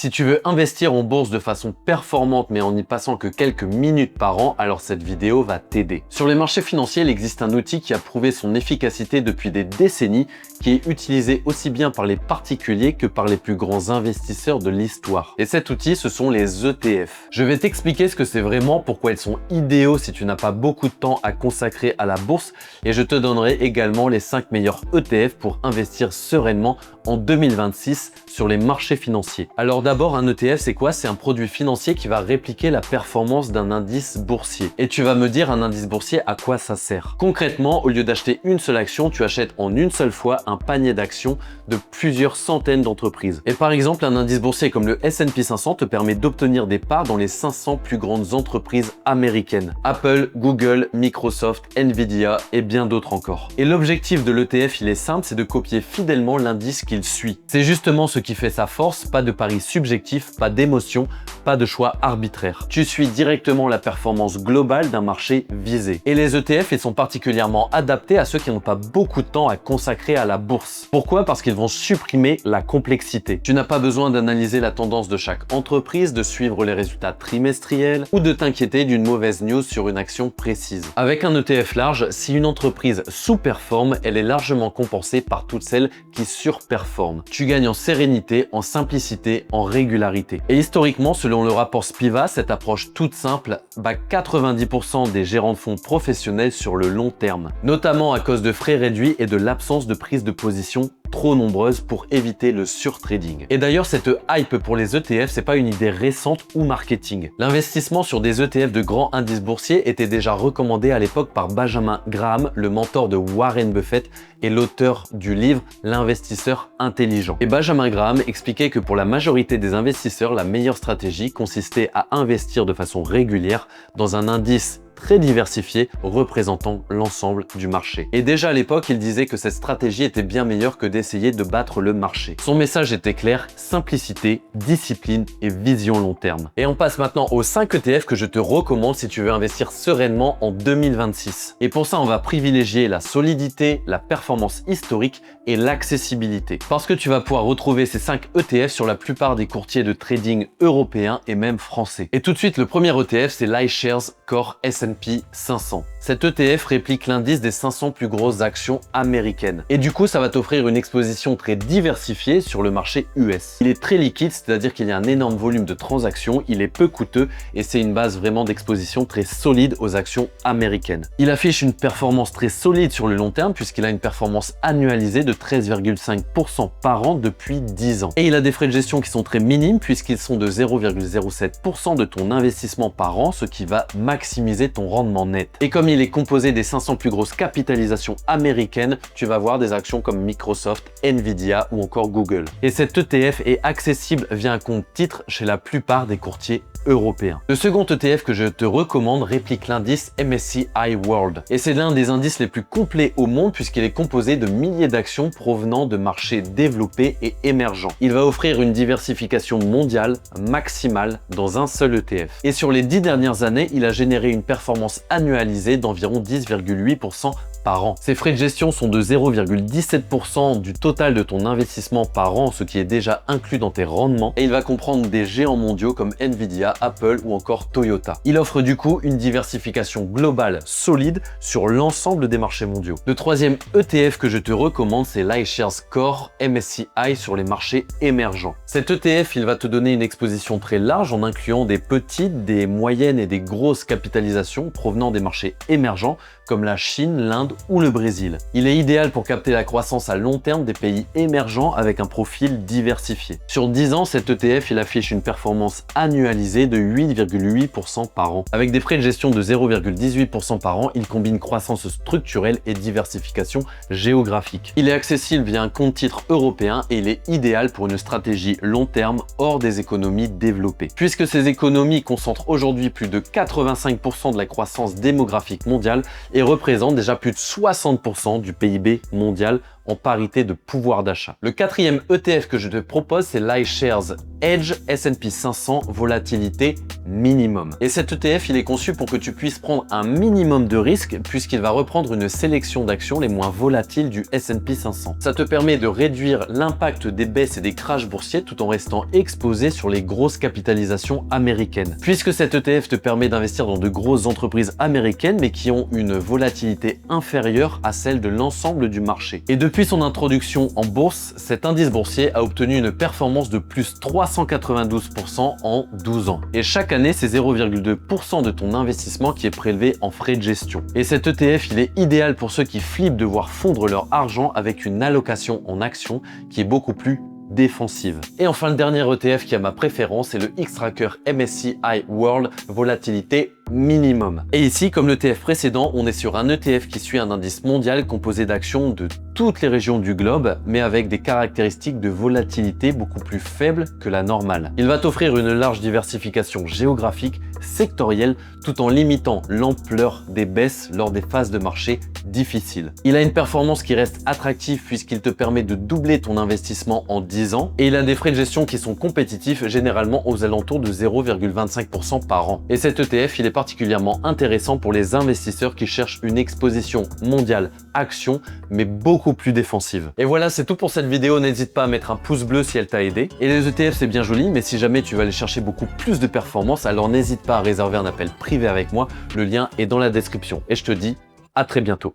Si tu veux investir en bourse de façon performante mais en n'y passant que quelques minutes par an, alors cette vidéo va t'aider. Sur les marchés financiers, il existe un outil qui a prouvé son efficacité depuis des décennies, qui est utilisé aussi bien par les particuliers que par les plus grands investisseurs de l'histoire. Et cet outil, ce sont les ETF. Je vais t'expliquer ce que c'est vraiment, pourquoi ils sont idéaux si tu n'as pas beaucoup de temps à consacrer à la bourse, et je te donnerai également les 5 meilleurs ETF pour investir sereinement en 2026 sur les marchés financiers. Alors d'abord, un ETF, c'est quoi? C'est un produit financier qui va répliquer la performance d'un indice boursier. Et tu vas me dire, un indice boursier, à quoi ça sert? Concrètement, au lieu d'acheter une seule action, tu achètes en une seule fois un panier d'actions de plusieurs centaines d'entreprises. Et par exemple, un indice boursier comme le S&P 500 te permet d'obtenir des parts dans les 500 plus grandes entreprises américaines. Apple, Google, Microsoft, Nvidia et bien d'autres encore. Et l'objectif de l'ETF, il est simple, c'est de copier fidèlement l'indice qu'il suit. C'est justement ce qui fait sa force, pas de paris subjectifs, pas d'émotion, pas de choix arbitraire. Tu suis directement la performance globale d'un marché visé. Et les ETF, ils sont particulièrement adaptés à ceux qui n'ont pas beaucoup de temps à consacrer à la bourse. Pourquoi? Parce qu'ils vont supprimer la complexité. Tu n'as pas besoin d'analyser la tendance de chaque entreprise, de suivre les résultats trimestriels ou de t'inquiéter d'une mauvaise news sur une action précise. Avec un ETF large, si une entreprise sous-performe, elle est largement compensée par toutes celles qui surperforment. Tu gagnes en sérénité, en simplicité, en régularité. Et historiquement, selon le rapport Spiva, cette approche toute simple bat 90% des gérants de fonds professionnels sur le long terme, notamment à cause de frais réduits et de l'absence de prise de position trop nombreuses pour éviter le surtrading. Et d'ailleurs, cette hype pour les ETF, c'est pas une idée récente ou marketing. L'investissement sur des ETF de grands indices boursiers était déjà recommandé à l'époque par Benjamin Graham, le mentor de Warren Buffett et l'auteur du livre L'investisseur intelligent. Et Benjamin Graham expliquait que pour la majorité des investisseurs, la meilleure stratégie consistait à investir de façon régulière dans un indice très diversifié représentant l'ensemble du marché. Et déjà à l'époque, il disait que cette stratégie était bien meilleure que d'essayer de battre le marché. Son message était clair: simplicité, discipline et vision long terme. Et on passe maintenant aux 5 ETF que je te recommande si tu veux investir sereinement en 2026. Et pour ça, on va privilégier la solidité, la performance historique et l'accessibilité. Parce que tu vas pouvoir retrouver ces 5 ETF sur la plupart des courtiers de trading européens et même français. Et tout de suite, le premier ETF, c'est l'iShares Core S&P 500. Cet ETF réplique l'indice des 500 plus grosses actions américaines. Et du coup, ça va t'offrir une exposition très diversifiée sur le marché US. Il est très liquide, c'est-à-dire qu'il y a un énorme volume de transactions, il est peu coûteux et c'est une base vraiment d'exposition très solide aux actions américaines. Il affiche une performance très solide sur le long terme puisqu'il a une performance annualisée de 13,5% par an depuis 10 ans. Et il a des frais de gestion qui sont très minimes puisqu'ils sont de 0,07% de ton investissement par an, ce qui va maximiser ton rendement net. Et comme il est composé des 500 plus grosses capitalisations américaines, tu vas voir des actions comme Microsoft, Nvidia ou encore Google. Et cet ETF est accessible via un compte titre chez la plupart des courtiers européens. Le second ETF que je te recommande réplique l'indice MSCI World. Et c'est l'un des indices les plus complets au monde puisqu'il est composé de milliers d'actions provenant de marchés développés et émergents. Il va offrir une diversification mondiale maximale dans un seul ETF. Et sur les 10 dernières années, il a généré une performance annualisée d'environ 10,8% par an. Ces frais de gestion sont de 0,17% du total de ton investissement par an, ce qui est déjà inclus dans tes rendements, et il va comprendre des géants mondiaux comme Nvidia, Apple ou encore Toyota. Il offre du coup une diversification globale solide sur l'ensemble des marchés mondiaux. Le troisième ETF que je te recommande, c'est l'iShares Core MSCI sur les marchés émergents. Cet ETF, il va te donner une exposition très large en incluant des petites, des moyennes et des grosses capitalisations provenant des marchés émergents comme la Chine, l'Inde ou le Brésil. Il est idéal pour capter la croissance à long terme des pays émergents avec un profil diversifié. Sur 10 ans, cet ETF, il affiche une performance annualisée de 8,8% par an. Avec des frais de gestion de 0,18% par an, il combine croissance structurelle et diversification géographique. Il est accessible via un compte titre européen et il est idéal pour une stratégie long terme hors des économies développées. Puisque ces économies concentrent aujourd'hui plus de 85% de la croissance démographique mondiale et représentent déjà plus de 60% du PIB mondial en parité de pouvoir d'achat. Le quatrième ETF que je te propose, c'est l'iShares Edge S&P 500 volatilité minimum. Et cet ETF, il est conçu pour que tu puisses prendre un minimum de risque puisqu'il va reprendre une sélection d'actions les moins volatiles du S&P 500. Ça te permet de réduire l'impact des baisses et des crashs boursiers tout en restant exposé sur les grosses capitalisations américaines. Puisque cet ETF te permet d'investir dans de grosses entreprises américaines mais qui ont une volatilité inférieure à celle de l'ensemble du marché. Et depuis son introduction en bourse, cet indice boursier a obtenu une performance de plus 392% en 12 ans. Et chaque année, c'est 0,2% de ton investissement qui est prélevé en frais de gestion. Et cet ETF, il est idéal pour ceux qui flippent de voir fondre leur argent avec une allocation en actions qui est beaucoup plus défensive. Et enfin, le dernier ETF qui a ma préférence, c'est le Xtrackers MSCI World Volatilité minimum. Et ici, comme l'ETF précédent, on est sur un ETF qui suit un indice mondial composé d'actions de toutes les régions du globe, mais avec des caractéristiques de volatilité beaucoup plus faibles que la normale. Il va t'offrir une large diversification géographique, sectorielle, tout en limitant l'ampleur des baisses lors des phases de marché difficiles. Il a une performance qui reste attractive puisqu'il te permet de doubler ton investissement en 10 ans et il a des frais de gestion qui sont compétitifs, généralement aux alentours de 0,25% par an. Et cet ETF, il est particulièrement intéressant pour les investisseurs qui cherchent une exposition mondiale action, mais beaucoup plus défensive. Et voilà, c'est tout pour cette vidéo. N'hésite pas à mettre un pouce bleu si elle t'a aidé. Et les ETF, c'est bien joli, mais si jamais tu veux aller chercher beaucoup plus de performance, alors n'hésite pas à réserver un appel privé avec moi. Le lien est dans la description. Et je te dis à très bientôt.